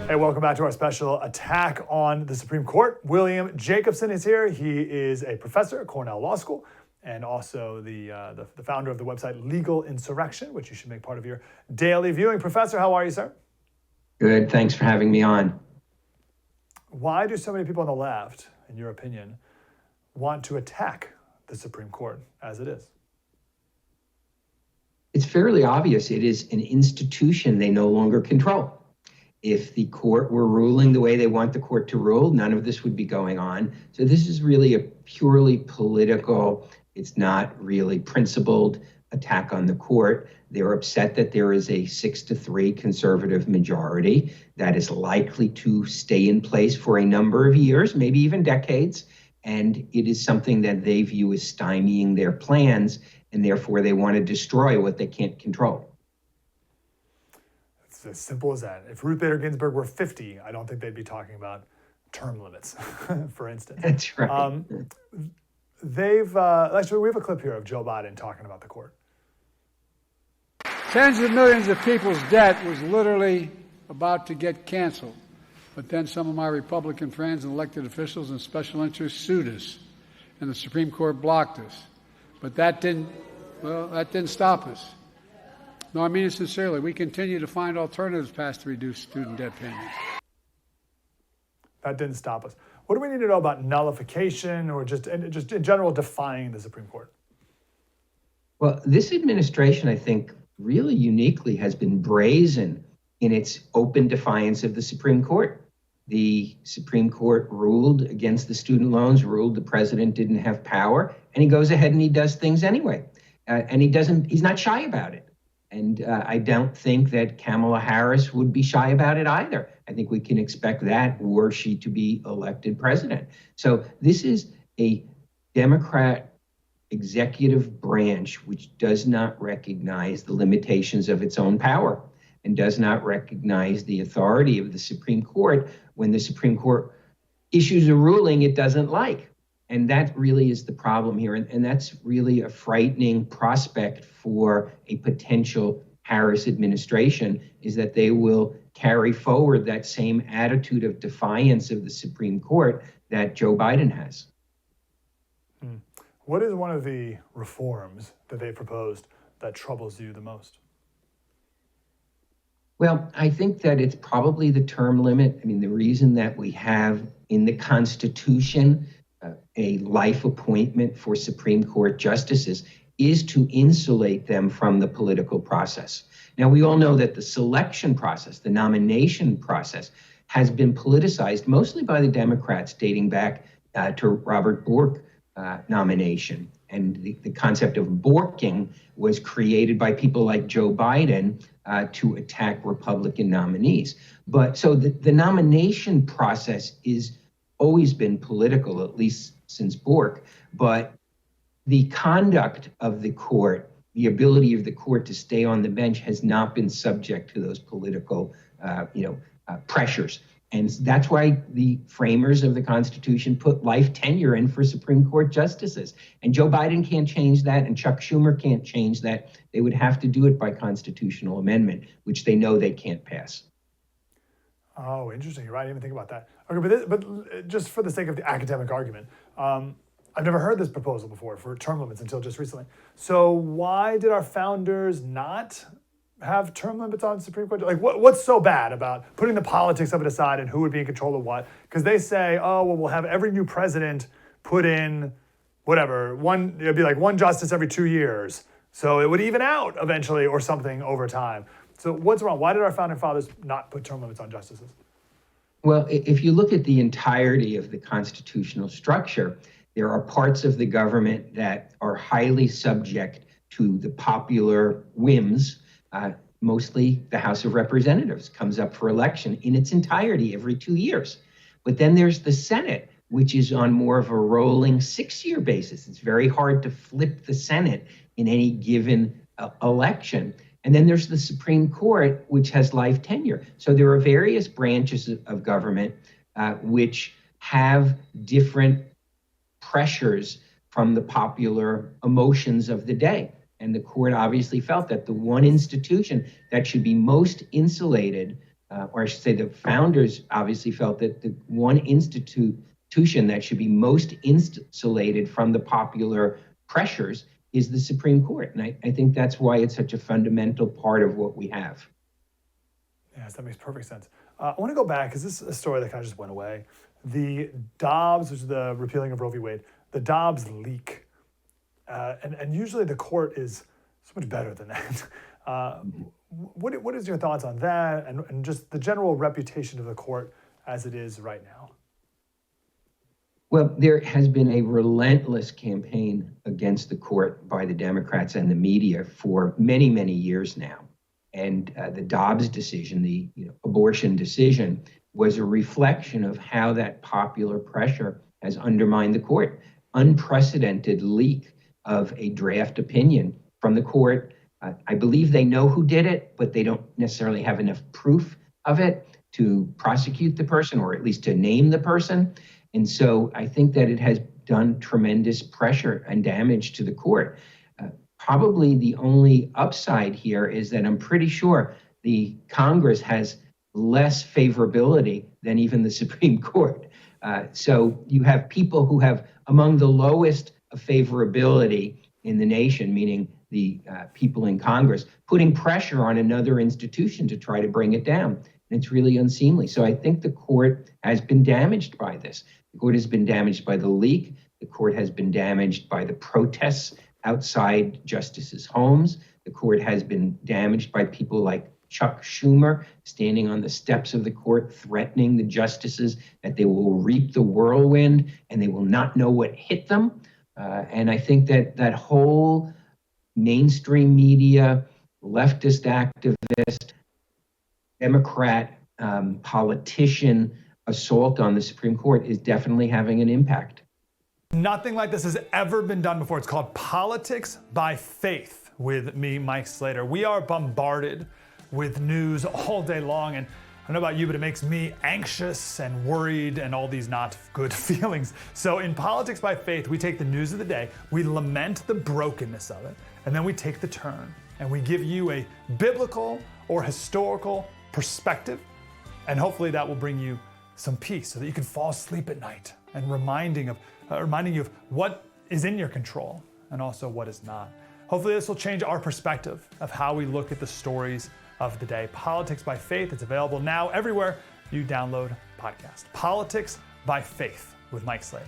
Hey, welcome back to our special attack on the Supreme Court. William Jacobson is here. He is a professor at Cornell Law School and also the founder of the website Legal Insurrection, which you should make part of your daily viewing. Professor, how are you, sir? Good. Thanks for having me on. Why do so many people on the left, in your opinion, want to attack the Supreme Court as it is? It's fairly obvious it is an institution they no longer control. If the court were ruling the way they want the court to rule, none of this would be going on. So this is really a purely political, it's not really principled attack on the court. They're upset that there is a 6-3 conservative majority that is likely to stay in place for a number of years, maybe even decades. And it is something that they view as stymieing their plans, and therefore they want to destroy what they can't control. It's as simple as that. If Ruth Bader Ginsburg were 50, I don't think they'd be talking about term limits, for instance. That's right. Actually, we have a clip here of Joe Biden talking about the court. Tens of millions of people's debt was literally about to get canceled. But then some of my Republican friends and elected officials and special interests sued us, and the Supreme Court blocked us. But that didn't stop us. No, I mean it sincerely. We continue to find alternatives paths to reduce student debt payments. That didn't stop us. What do we need to know about nullification or just in general defying the Supreme Court? Well, this administration, I think, really uniquely has been brazen in its open defiance of the Supreme Court. The Supreme Court ruled against the student loans, ruled the president didn't have power, and he goes ahead and he does things anyway. And he's not shy about it. And I don't think that Kamala Harris would be shy about it either. I think we can expect that were she to be elected president. So this is a Democrat executive branch which does not recognize the limitations of its own power and does not recognize the authority of the Supreme Court when the Supreme Court issues a ruling it doesn't like. And that really is the problem here. And that's really a frightening prospect for a potential Harris administration, is that they will carry forward that same attitude of defiance of the Supreme Court that Joe Biden has. What is one of the reforms that they proposed that troubles you the most? Well, I think that it's probably the term limit. I mean, the reason that we have in the Constitution a life appointment for Supreme Court justices is to insulate them from the political process. Now, we all know that the selection process, the nomination process, has been politicized mostly by the Democrats dating back to Robert Bork nomination. And the concept of borking was created by people like Joe Biden to attack Republican nominees. But so the nomination process is always been political, at least since Bork, but the conduct of the court, the ability of the court to stay on the bench has not been subject to those political, pressures. And that's why the framers of the Constitution put life tenure in for Supreme Court justices. And Joe Biden can't change that, and Chuck Schumer can't change that. They would have to do it by constitutional amendment, which they know they can't pass. Oh, interesting. You're right. I didn't even think about that. Okay, but just for the sake of the academic argument, I've never heard this proposal before for term limits until just recently. So why did our founders not have term limits on Supreme Court? Like, what's so bad about putting the politics of it aside and who would be in control of what? Because they say, oh, well, we'll have every new president put in whatever, it'd be like one justice every 2 years. So it would even out eventually or something over time. So what's wrong? Why did our founding fathers not put term limits on justices? Well, if you look at the entirety of the constitutional structure, there are parts of the government that are highly subject to the popular whims. Mostly the House of Representatives comes up for election in its entirety every 2 years. But then there's the Senate, which is on more of a rolling 6-year basis. It's very hard to flip the Senate in any given election. And then there's the Supreme Court, which has life tenure. So there are various branches of government which have different pressures from the popular emotions of the day. And the court obviously felt that the one institution that should be most insulated or I should say the founders obviously felt that the one institution that should be most insulated from the popular pressures is the Supreme Court. And I think that's why it's such a fundamental part of what we have. Yes, that makes perfect sense. I want to go back because this is a story that kind of just went away. The Dobbs, which is the repealing of Roe v. Wade, the Dobbs leak. And usually the court is so much better than that. What is your thoughts on that and just the general reputation of the court as it is right now? Well, there has been a relentless campaign against the court by the Democrats and the media for many, many years now. And the Dobbs decision, the abortion decision, was a reflection of how that popular pressure has undermined the court. Unprecedented leak of a draft opinion from the court. I believe they know who did it, but they don't necessarily have enough proof of it to prosecute the person, or at least to name the person. And so I think that it has done tremendous pressure and damage to the court. Probably the only upside here is that I'm pretty sure the Congress has less favorability than even the Supreme Court. So you have people who have among the lowest of favorability in the nation, meaning the people in Congress, putting pressure on another institution to try to bring it down. And it's really unseemly. So I think the court has been damaged by this. The court has been damaged by the leak. The court has been damaged by the protests outside justices' homes. The court has been damaged by people like Chuck Schumer standing on the steps of the court threatening the justices that they will reap the whirlwind and they will not know what hit them. And I think that whole mainstream media, leftist activist, Democrat politician assault on the Supreme Court is definitely having an impact. Nothing like this has ever been done before. It's called Politics by Faith with me, Mike Slater. We are bombarded with news all day long, and I don't know about you, but it makes me anxious and worried and all these not good feelings. So in Politics by Faith, we take the news of the day, we lament the brokenness of it, and then we take the turn and we give you a biblical or historical perspective, and hopefully that will bring you some peace so that you can fall asleep at night and reminding you of what is in your control and also what is not. Hopefully this will change our perspective of how we look at the stories of the day. Politics by Faith, it's available now everywhere you download podcasts. Politics by Faith with Mike Slater.